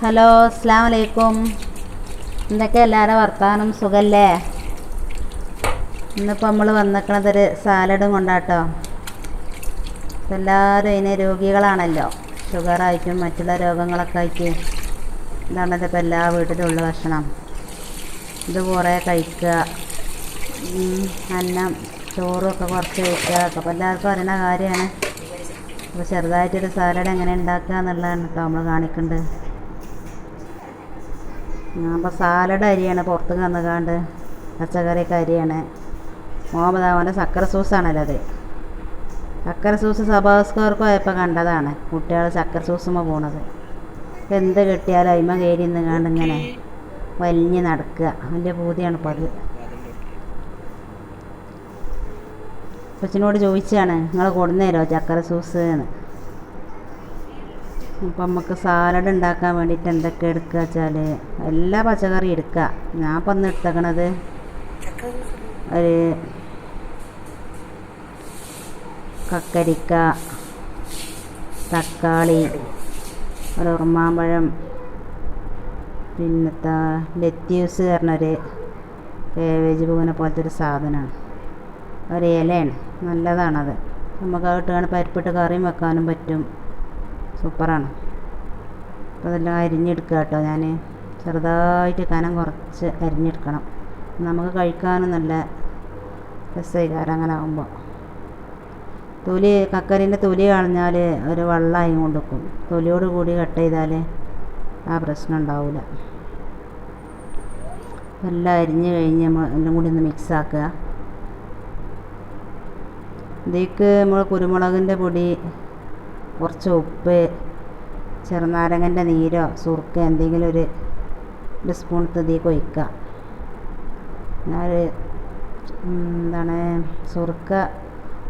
Hello, അസ്സലാമു അലൈക്കും. എന്തൊക്കെ എല്ലാവരും വർത്താനം, സുഖല്ലേ? ഇന്നിപ്പോൾ നമ്മൾ വന്നിക്കണതൊരു സാലഡും കൊണ്ടാട്ടോ. എല്ലാവരും അതിന് രോഗികളാണല്ലോ, ഷുഗറായിട്ടും മറ്റുള്ള രോഗങ്ങളൊക്കെ ആയിട്ട്. ഇതാണല്ലോ ഇപ്പോൾ എല്ലാ വീട്ടിലുള്ള ഭക്ഷണം. ഇത് കുറേ കഴിക്കുക, അന്നം ചോറൊക്കെ കുറച്ച് കഴിക്കുക. അപ്പോൾ എല്ലാവർക്കും അറിയുന്ന കാര്യമാണ്. അപ്പോൾ ചെറുതായിട്ടൊരു സാലഡ് എങ്ങനെ ഉണ്ടാക്കുക എന്നുള്ളതാണ് കേട്ടോ നമ്മൾ കാണിക്കുന്നുണ്ട്. അപ്പോൾ സാലഡ് അരിയാണ് പുറത്ത് വന്നുകാണ്ട്, പച്ചക്കറിയൊക്കെ അരിയാണ്. മോഹമ്മദാവൻ്റെ ചക്കര സൂസാണല്ലോ അത്. ചക്കര സൂസ് സബാസ്കർക്ക് പോയപ്പോൾ കണ്ടതാണ് കുട്ടികൾ ചക്കര സൂസുമ്പോൾ പോണത്. എന്ത് കിട്ടിയാലും അയിമ കയറി നിന്നുകാണ്ട് ഇങ്ങനെ വലിഞ്ഞ് നടക്കുക. വലിയ പൂതിയാണ് ഇപ്പോൾ അത്. കൊച്ചിനോട് ചോദിച്ചാണ്, നിങ്ങൾ കൊടുന്നേരോ ചക്കര സൂസ് എന്ന്. അപ്പം നമുക്ക് സാലഡ് ഉണ്ടാക്കാൻ വേണ്ടിയിട്ട് എന്തൊക്കെ എടുക്കുക വെച്ചാൽ എല്ലാ പച്ചക്കറിയും എടുക്കുക. ഞാൻ ഇപ്പം ഒന്ന് എടുത്തേക്കണത് ഒരു കക്കരിക്ക, തക്കാളി, ഒരു ഉറുമാമ്പഴം, പിന്നത്തെ ലെറ്റ്യൂസ് പറഞ്ഞൊരു കേവേജ് പൂവിനെ പോലത്തെ ഒരു സാധനമാണ്. ഒരു ഇലയാണ്, നല്ലതാണത്. നമുക്ക് അതിട്ടാണ് പരിപ്പിട്ട് കറിയും വെക്കാനും പറ്റും. സൂപ്പറാണ്. അപ്പോൾ അതെല്ലാം അരിഞ്ഞെടുക്കുക കേട്ടോ. ഞാൻ ചെറുതായിട്ട് കനം കുറച്ച് അരിഞ്ഞെടുക്കണം. നമുക്ക് കഴിക്കാനും നല്ല രസമായിക്കാരം അങ്ങനെ ആകുമ്പോൾ. കക്കരിൻ്റെ തൊലി കളഞ്ഞാൽ ഒരു വെള്ളമായി കൊണ്ടിരിക്കും. തൊലിയോട് കൂടി കട്ട് ചെയ്താൽ ആ പ്രശ്നം ഉണ്ടാവില്ല. എല്ലാം അരിഞ്ഞ് കഴിഞ്ഞ് എല്ലാം കൂടി ഒന്ന് മിക്സ് ആക്കുക. ഇതിലേക്ക് നമ്മൾ കുരുമുളകിൻ്റെ പൊടി, കുറച്ച് ഉപ്പ്, ചെറുനാരങ്ങൻ്റെ നീരോ സുർക്ക എന്തെങ്കിലും ഒരു സ്പൂൺ ഇതിലേക്ക് ഒഴിക്കുക. ഞാൻ എന്താണ് സുർക്ക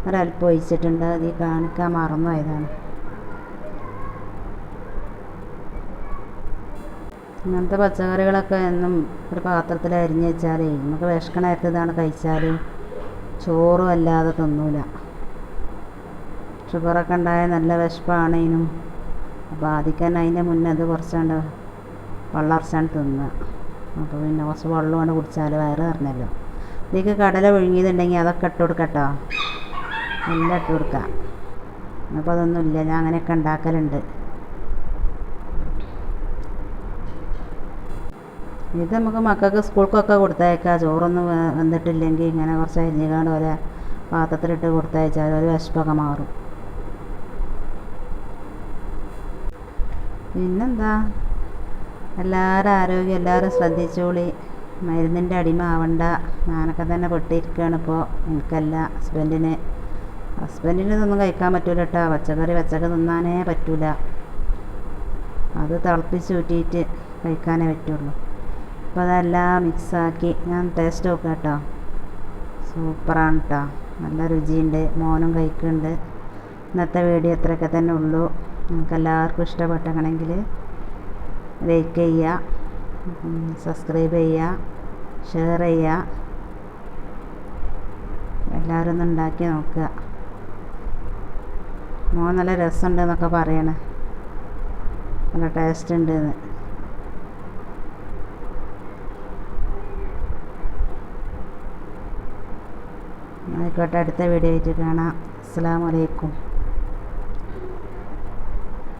ഒരല്പം ഒഴിച്ചിട്ടുണ്ട്. അത് കാണിക്കാൻ മറന്നു പോയതാണ്. ഇങ്ങനത്തെ പച്ചക്കറികളൊക്കെ എന്നും ഒരു പാത്രത്തിൽ അരിഞ്ഞ് വെച്ചാൽ നമുക്ക് വിശക്കണ നേരത്ത് ഇതാണ് കഴിച്ചാൽ ചോറും അല്ലാതെ തിന്നൂല. ഷുഗറൊക്കെ ഉണ്ടായാൽ നല്ല വിശപ്പാണ് ഇതിനും. അപ്പോൾ ആദ്യം തന്നെ അതിൻ്റെ മുന്നേ അത് കുറച്ചാണ്ട് വെള്ളം അരച്ചാണ്ട് തിന്നുക. അപ്പോൾ പിന്നെ കുറച്ച് വെള്ളമാണ് കുടിച്ചാൽ വയറ് നിറഞ്ഞല്ലോ. ഇതിലേക്ക് കടല ഒഴുകിയതുണ്ടെങ്കിൽ അതൊക്കെ ഇട്ട് കൊടുക്കട്ടോ. എല്ലാം ഇട്ട് കൊടുക്കുക. അപ്പോൾ അതൊന്നുമില്ല, ഞാൻ അങ്ങനെയൊക്കെ ഉണ്ടാക്കലുണ്ട്. ഇത് നമുക്ക് മക്കൾക്ക് സ്കൂൾക്കൊക്കെ കൊടുത്തയക്കാം. ചോറൊന്നും വെന്തിട്ടില്ലെങ്കിൽ ഇങ്ങനെ കുറച്ച് അരിഞ്ഞുകാണ്ട് ഓരോ പാത്രത്തിലിട്ട് കൊടുത്തയച്ചാൽ ഒരു വിശപ്പൊക്കെ മാറും. പിന്നെന്താ, എല്ലാവരും ആരോഗ്യം എല്ലാവരും ശ്രദ്ധിച്ചോളി. മരുന്നിൻ്റെ അടിമ ആവണ്ട. ഞാനൊക്കെ തന്നെ പെട്ടിരിക്കുകയാണ് ഇപ്പോൾ. എനിക്കല്ല, ഹസ്ബൻഡിന് ഇതൊന്നും കഴിക്കാൻ പറ്റൂല കേട്ടോ. പച്ചക്കറി തിന്നാനേ പറ്റൂല. അത് തിളപ്പിച്ച് ഊറ്റിയിട്ട് കഴിക്കാനേ പറ്റുള്ളൂ. അപ്പോൾ അതെല്ലാം മിക്സാക്കി ഞാൻ ടേസ്റ്റ് നോക്കാം കേട്ടോ. സൂപ്പറാണ് കേട്ടോ, നല്ല രുചിയുണ്ട്. മോനും കഴിക്കുന്നുണ്ട്. ഇന്നത്തെ വീഡിയോ ഇത്രയൊക്കെ തന്നെ ഉള്ളൂ. നിങ്ങൾക്ക് എല്ലാവർക്കും ഇഷ്ടപ്പെട്ടെങ്കിൽ ലൈക്ക് ചെയ്യുക, സബ്സ്ക്രൈബ് ചെയ്യുക, ഷെയർ ചെയ്യുക. എല്ലാവരും ഒന്ന് ഉണ്ടാക്കി നോക്കുക. മോൻ നല്ല രസമുണ്ട് എന്നൊക്കെ പറയണേ, നല്ല ടേസ്റ്റ് ഉണ്ട് എന്ന്. ആയിക്കോട്ടെ, അടുത്ത വീഡിയോ ആയിട്ട് കാണാം. അസ്സലാമു അലൈക്കും.